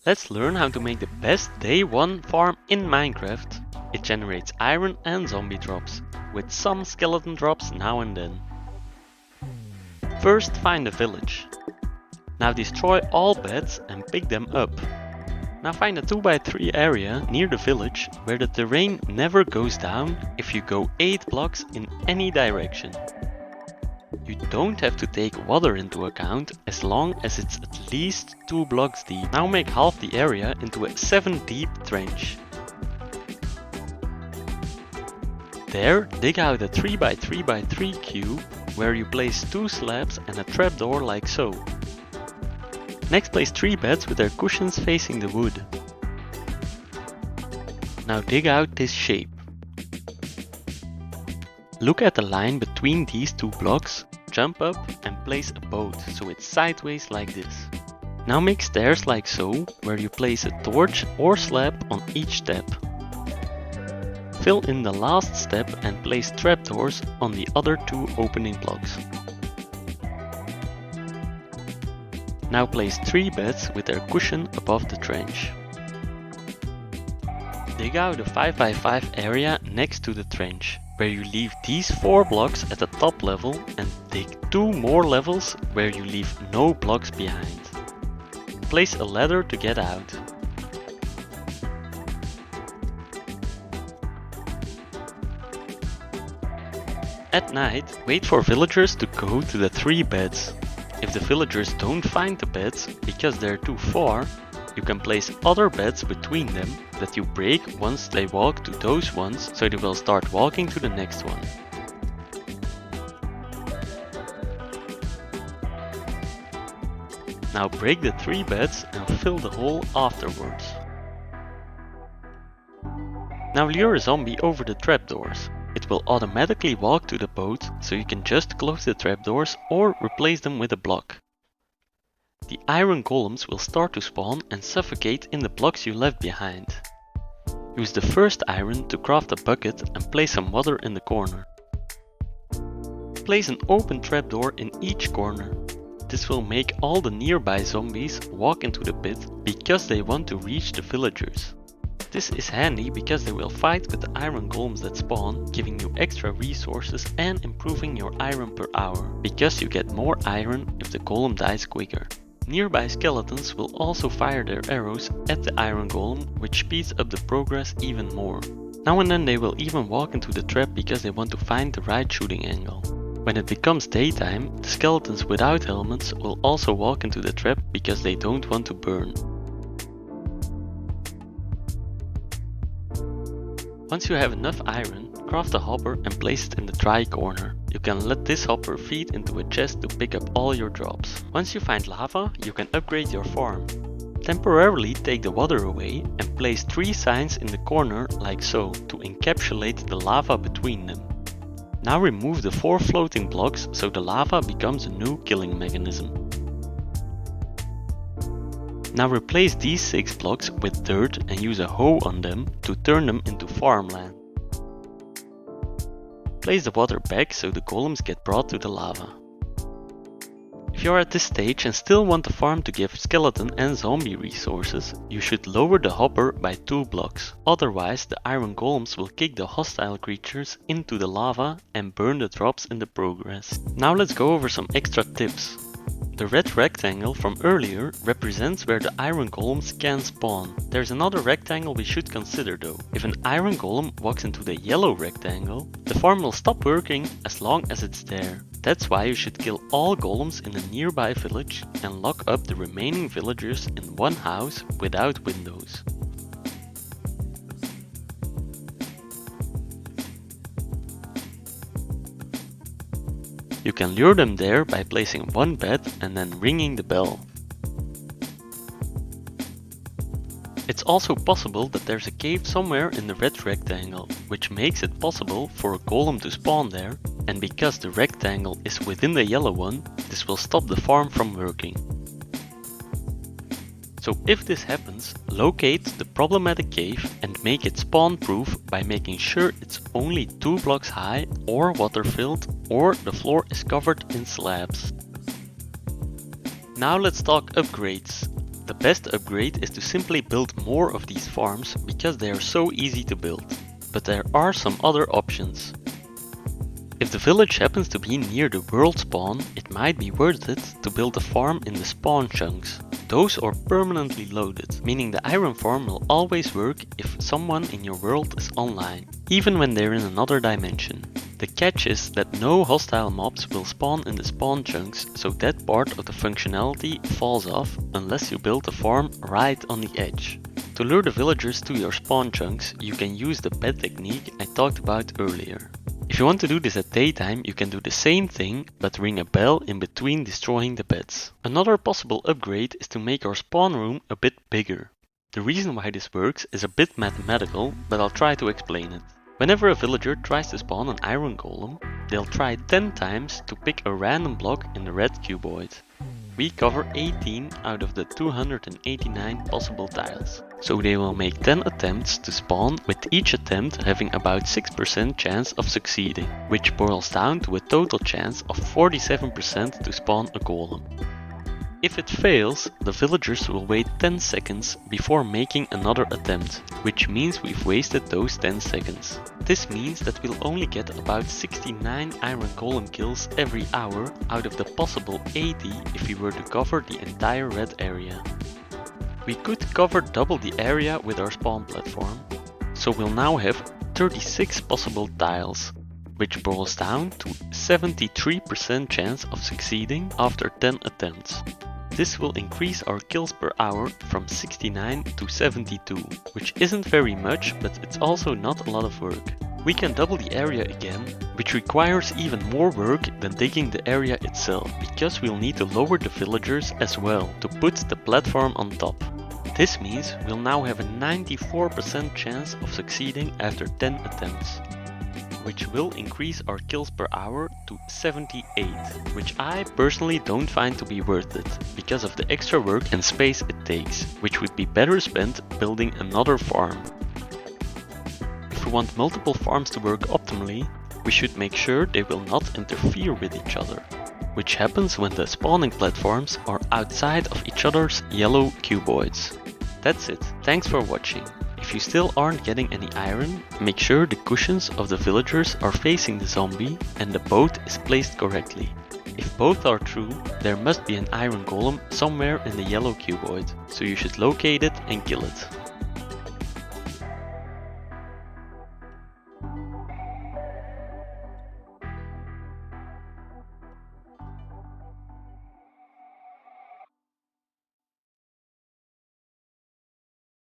Let's learn how to make the best day 1 farm in Minecraft. It generates iron and zombie drops, with some skeleton drops now and then. First find a village. Now destroy all beds and pick them up. Now find a 2x3 area near the village where the terrain never goes down if you go 8 blocks in any direction. You don't have to take water into account as long as it's at least 2 blocks deep. Now make half the area into a 7 deep trench. There, dig out a 3x3x3 cube where you place 2 slabs and a trapdoor like so. Next, place 3 beds with their cushions facing the wood. Now dig out this shape. Look at the line between these 2 blocks, jump up and place a boat so it's sideways like this. Now make stairs like so, where you place a torch or slab on each step. Fill in the last step and place trapdoors on the other 2 opening blocks. Now place 3 beds with their cushion above the trench. Dig out a 5x5 area next to the trench, where you leave these 4 blocks at the top level and dig 2 more levels where you leave no blocks behind. Place a ladder to get out. At night, wait for villagers to go to the 3 beds. If the villagers don't find the beds because they're too far, you can place other beds between them that you break once they walk to those ones, so they will start walking to the next one. Now break the 3 beds and fill the hole afterwards. Now lure a zombie over the trapdoors. It will automatically walk to the boat, so you can just close the trapdoors or replace them with a block. The iron golems will start to spawn and suffocate in the blocks you left behind. Use the first iron to craft a bucket and place some water in the corner. Place an open trapdoor in each corner. This will make all the nearby zombies walk into the pit because they want to reach the villagers. This is handy because they will fight with the iron golems that spawn, giving you extra resources and improving your iron per hour, because you get more iron if the golem dies quicker. Nearby skeletons will also fire their arrows at the iron golem, which speeds up the progress even more. Now and then they will even walk into the trap because they want to find the right shooting angle. When it becomes daytime, the skeletons without helmets will also walk into the trap because they don't want to burn. Once you have enough iron, craft a hopper and place it in the dry corner. You can let this hopper feed into a chest to pick up all your drops. Once you find lava, you can upgrade your farm. Temporarily take the water away and place 3 signs in the corner like so to encapsulate the lava between them. Now remove the 4 floating blocks so the lava becomes a new killing mechanism. Now replace these 6 blocks with dirt and use a hoe on them to turn them into farmland. Place the water back so the golems get brought to the lava. If you are at this stage and still want the farm to give skeleton and zombie resources, you should lower the hopper by 2 blocks. Otherwise the iron golems will kick the hostile creatures into the lava and burn the drops in the progress. Now let's go over some extra tips. The red rectangle from earlier represents where the iron golems can spawn. There's another rectangle we should consider though. If an iron golem walks into the yellow rectangle, the farm will stop working as long as it's there. That's why you should kill all golems in a nearby village and lock up the remaining villagers in one house without windows. You can lure them there by placing 1 bed and then ringing the bell. It's also possible that there's a cave somewhere in the red rectangle, which makes it possible for a golem to spawn there, and because the rectangle is within the yellow one, this will stop the farm from working. So if this happens, locate the problematic cave and make it spawn proof by making sure it's only 2 blocks high or water filled, or the floor is covered in slabs. Now let's talk upgrades. The best upgrade is to simply build more of these farms because they are so easy to build. But there are some other options. If the village happens to be near the world spawn, it might be worth it to build a farm in the spawn chunks. Those are permanently loaded, meaning the iron farm will always work if someone in your world is online, even when they're in another dimension. The catch is that no hostile mobs will spawn in the spawn chunks, so that part of the functionality falls off unless you build a farm right on the edge. To lure the villagers to your spawn chunks, you can use the bed technique I talked about earlier. If you want to do this at daytime, you can do the same thing, but ring a bell in between destroying the beds. Another possible upgrade is to make our spawn room a bit bigger. The reason why this works is a bit mathematical, but I'll try to explain it. Whenever a villager tries to spawn an iron golem, they'll try 10 times to pick a random block in the red cuboid. We cover 18 out of the 289 possible tiles. So they will make 10 attempts to spawn, with each attempt having about 6% chance of succeeding, which boils down to a total chance of 47% to spawn a golem. If it fails, the villagers will wait 10 seconds before making another attempt, which means we've wasted those 10 seconds. This means that we'll only get about 69 iron golem kills every hour out of the possible 80 if we were to cover the entire red area. We could cover double the area with our spawn platform, so we'll now have 36 possible tiles, which boils down to 73% chance of succeeding after 10 attempts. This will increase our kills per hour from 69 to 72, which isn't very much, but it's also not a lot of work. We can double the area again, which requires even more work than digging the area itself, because we'll need to lower the villagers as well to put the platform on top. This means we'll now have a 94% chance of succeeding after 10 attempts, which will increase our kills per hour to 78, which I personally don't find to be worth it, because of the extra work and space it takes, which would be better spent building another farm. If we want multiple farms to work optimally, we should make sure they will not interfere with each other, which happens when the spawning platforms are outside of each other's yellow cuboids. That's it, thanks for watching. If you still aren't getting any iron, make sure the cushions of the villagers are facing the zombie and the boat is placed correctly. If both are true, there must be an iron golem somewhere in the yellow cuboid, so you should locate it and kill it.